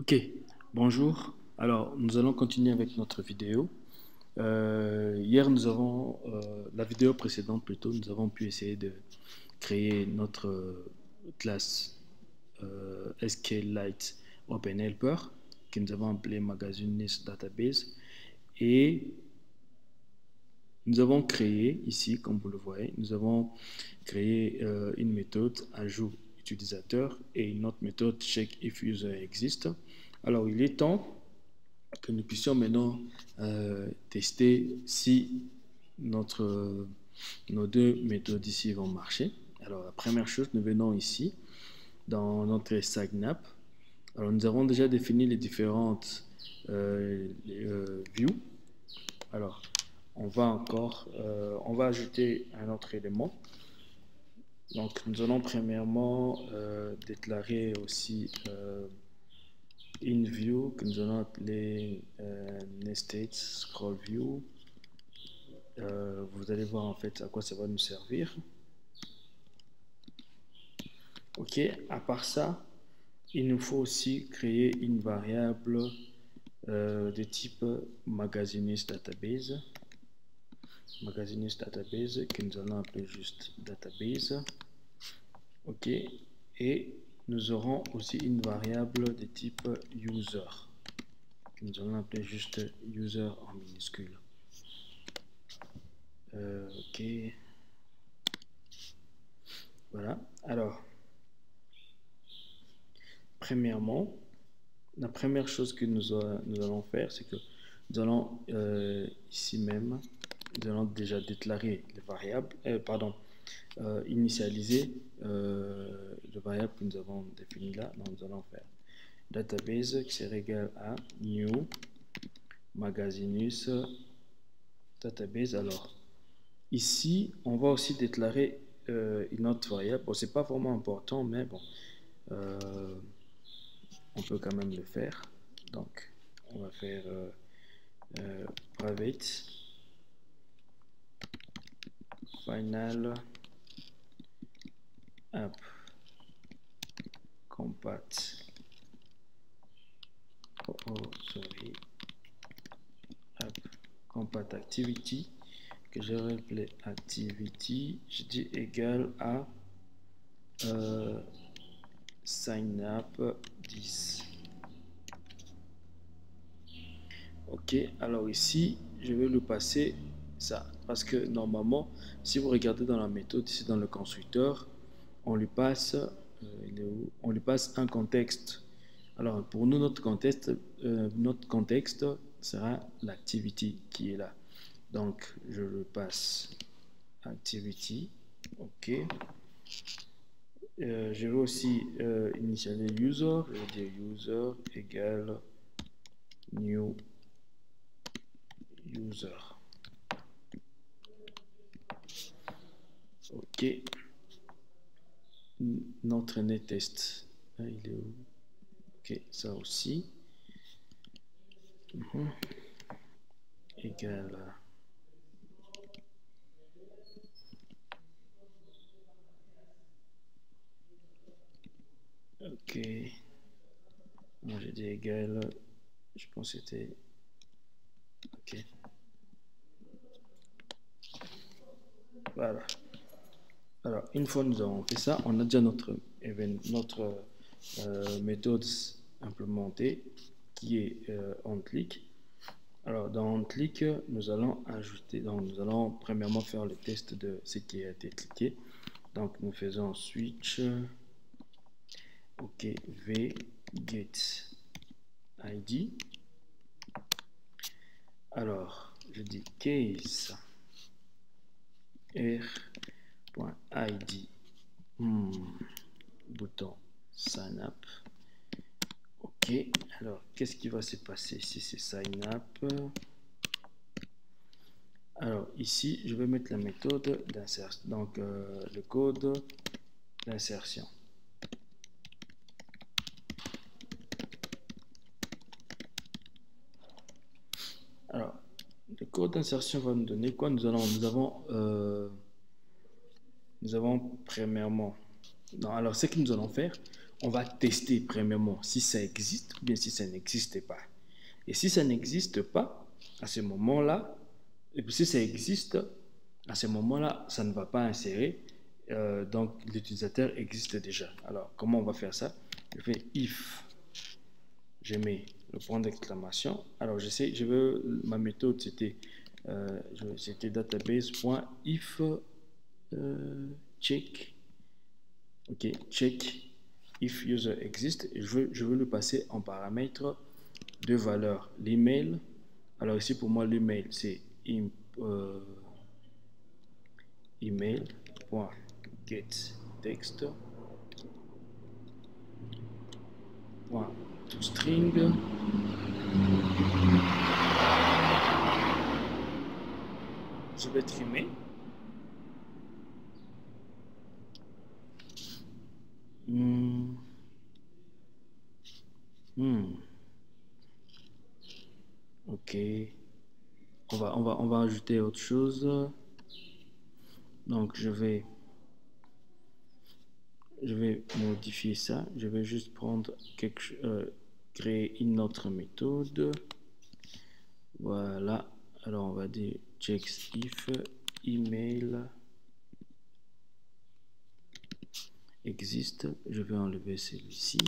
Ok, bonjour. Alors, nous allons continuer avec notre vidéo. Hier, la vidéo précédente plutôt, nous avons pu essayer de créer notre classe SQLite OpenHelper que nous avons appelée Magazinist Database et nous avons créé ici, comme vous le voyez, nous avons créé une méthode ajout utilisateur et une autre méthode check if user exist. Alors, il est temps que nous puissions maintenant tester si nos deux méthodes ici vont marcher. Alors, la première chose, nous venons ici dans notre SignApp. Alors, nous avons déjà défini les différentes views. Alors, on va ajouter un autre élément. Donc, nous allons premièrement déclarer aussi une view que nous allons appeler nested scroll view. Vous allez voir en fait à quoi ça va nous servir. Ok, à part ça, il nous faut aussi créer une variable de type magazinist database. Magazinist database que nous allons appeler juste database. Ok, et nous aurons aussi une variable de type user que nous allons appeler juste user en minuscule. Ok, voilà. Alors, premièrement, la première chose que nous allons faire, c'est que nous allons ici même, nous allons déjà déclarer les variables, initialiser le variable que nous avons défini là. Donc, nous allons faire database qui sera égal à new magazinus database. Alors, ici, on va aussi déclarer une autre variable. Bon, c'est pas vraiment important, mais bon, on peut quand même le faire. Donc, on va faire private final app compat app compat activity que je vais appeler activity, je dis égal à sign up 10. Ok, alors ici je vais lui passer ça parce que normalement si vous regardez dans la méthode ici dans le constructeur on lui passe on lui passe un contexte. Alors pour nous notre contexte sera l'activity qui est là, donc je le passe activity. Ok, je vais aussi initialiser user, je vais dire user égale new user. Ok, notre nettest, il est où? Ok, ça aussi. Égal. Ok. Moi j'ai dit égal. Je pense que c'était. Ok. Voilà. Alors, une fois nous avons fait ça, on a déjà notre méthode implémentée qui est onClick. Alors, dans onClick, nous allons ajouter, donc nous allons premièrement faire le test de ce qui a été cliqué. Donc, nous faisons switch, ok, v get id. Alors, je dis case r.id bouton sign up. Ok, alors qu'est-ce qui va se passer si c'est sign up? Alors ici je vais mettre la méthode d'insertion, donc le code d'insertion. Alors le code d'insertion va nous donner quoi? Nous avons premièrement, non, alors ce que nous allons faire, on va tester premièrement si ça existe ou bien si ça n'existe pas. Et si ça n'existe pas, à ce moment-là, et puis si ça existe, à ce moment-là, ça ne va pas insérer. Donc, l'utilisateur existe déjà. Alors, comment on va faire ça? Je fais if, je mets le point d'exclamation. Alors, ma méthode, c'était database.if check. OK, check if user exist. Et je veux le passer en paramètre de valeur. L'email. Alors ici pour moi l'email c'est email.getText .toString. Je vais trimer. Ok. On va ajouter autre chose. Donc je vais modifier ça. Je vais juste prendre créer une autre méthode. Voilà. Alors on va dire checks if email existe. Je vais enlever celui-ci.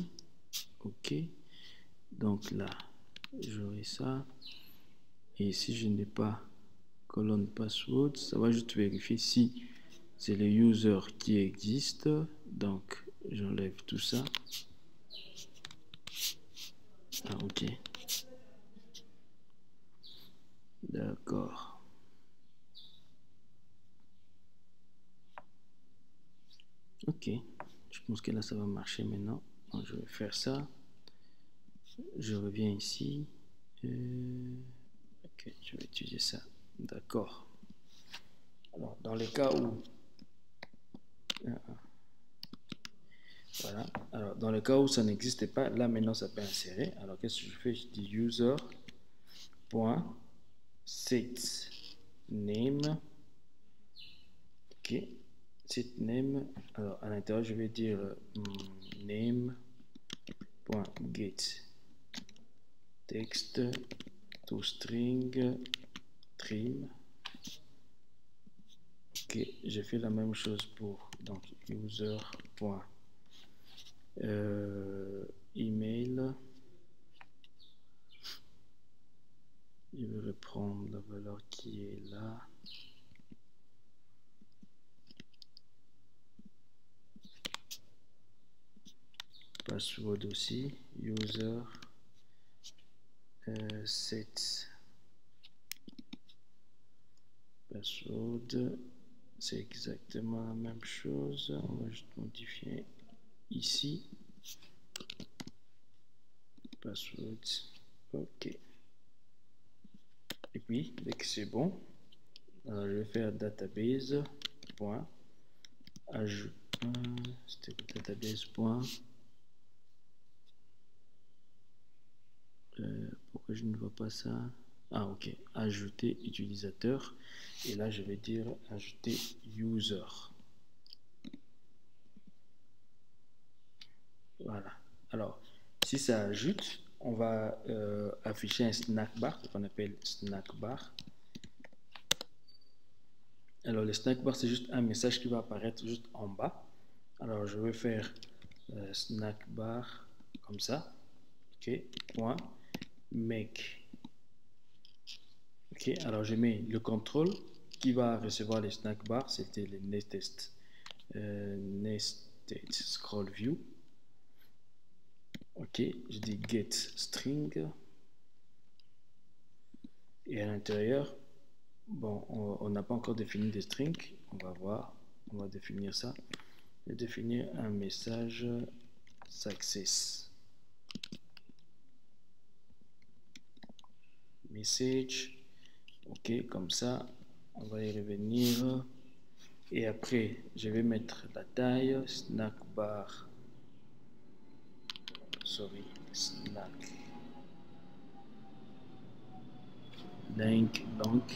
Ok. Donc là, j'aurai ça. Et si je n'ai pas colonne password, ça va juste vérifier si c'est le user qui existe. Donc j'enlève tout ça. Ah, ok. D'accord. Ok. Je pense que là ça va marcher maintenant. Donc, je vais faire ça. Je reviens ici. Ok, je vais utiliser ça. D'accord. Alors, dans le cas où voilà. Alors, dans le cas où ça n'existe pas, là maintenant ça peut insérer. Alors, qu'est-ce que je fais? Je dis user.setName. Ok. SetName. Alors, à l'intérieur, je vais dire name.getText toString trim. Ok, j'ai fait la même chose pour donc user.email. Je vais reprendre la valeur qui est là. Password aussi, user set password, c'est exactement la même chose. On va juste modifier ici. Password, ok. Et puis, dès que c'est bon, alors je vais faire database point ajout. C'était database point. Pourquoi je ne vois pas ça? Ah, ok. Ajouter utilisateur. Et là, je vais dire ajouter user. Voilà. Alors, si ça ajoute, on va afficher un snack bar qu'on appelle snack bar. Alors, le snack bar, c'est juste un message qui va apparaître juste en bas. Alors, je vais faire snack bar comme ça. Ok. Point make. Ok. Alors, je mets le contrôle qui va recevoir les snack bars. C'était les nested scroll view. Ok, je dis get string et à l'intérieur, bon, on n'a pas encore défini des strings, on va voir, on va définir ça. Je vais définir un message success. Message, ok, comme ça, on va y revenir. Et après, je vais mettre la taille, snack bar, sorry, snack link, donc,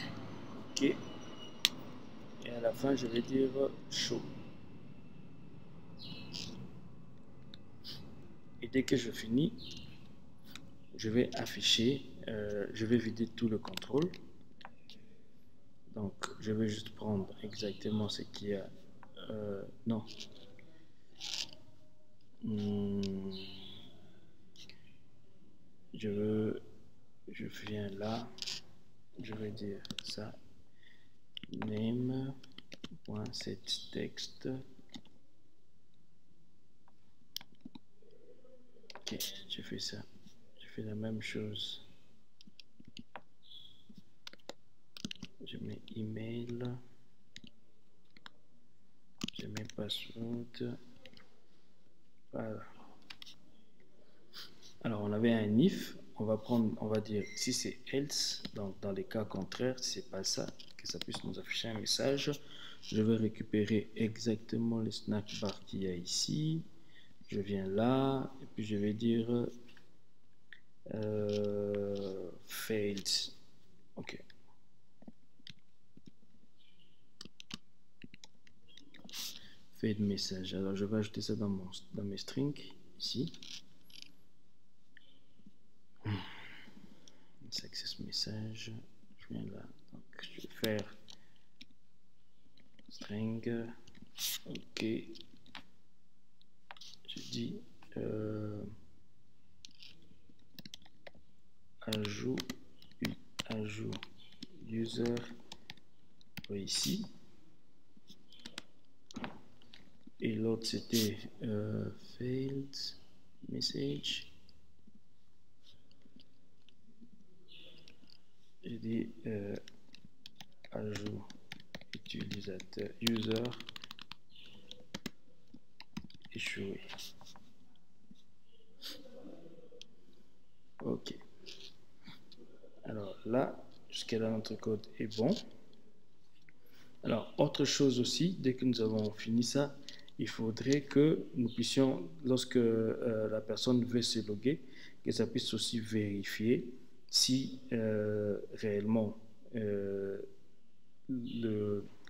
ok. Et à la fin, je vais dire show. Et dès que je finis, je vais afficher, je vais vider tout le contrôle. Donc, je vais juste prendre exactement ce qu'il y a. Non. Je viens là, je vais dire ça, name.setText. Ok, je fais ça. Je fais la même chose. Je mets email. Je mets password. Voilà. Alors, on avait un if. On va prendre, on va dire si c'est else, donc dans les cas contraires, si c'est pas ça, que ça puisse nous afficher un message. Je vais récupérer exactement le snack bar qu'il y a ici. Je viens là et puis je vais dire failed. Ok. Failed message. Alors je vais ajouter ça dans mes strings ici. Success message. Je viens là. Donc je vais faire string. Ok. Je dis ajout user ici. Et l'autre c'était failed message. J'ai dit ajout utilisateur user échoué. Ok. Alors là, jusqu'à là, notre code est bon. Alors, autre chose aussi, dès que nous avons fini ça, il faudrait que nous puissions, lorsque la personne veut se loguer, que ça puisse aussi vérifier si réellement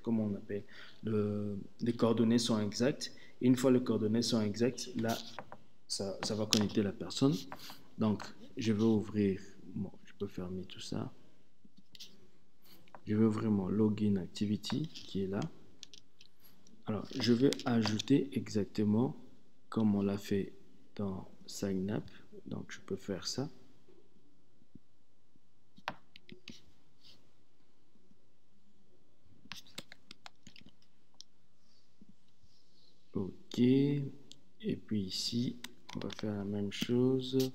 comment on appelle, les coordonnées sont exactes. Et une fois les coordonnées sont exactes, là, ça va connecter la personne. Donc, je vais ouvrir, bon, je peux fermer tout ça. Je vais ouvrir mon login activity qui est là. Alors, je vais ajouter exactement comme on l'a fait dans sign up. Donc, je peux faire ça. Ok. Et puis ici, on va faire la même chose.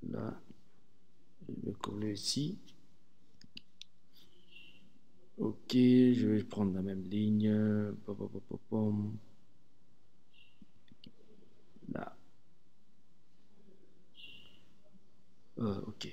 Là, je vais coller ici. Ok, je vais prendre la même ligne. Là. Ok.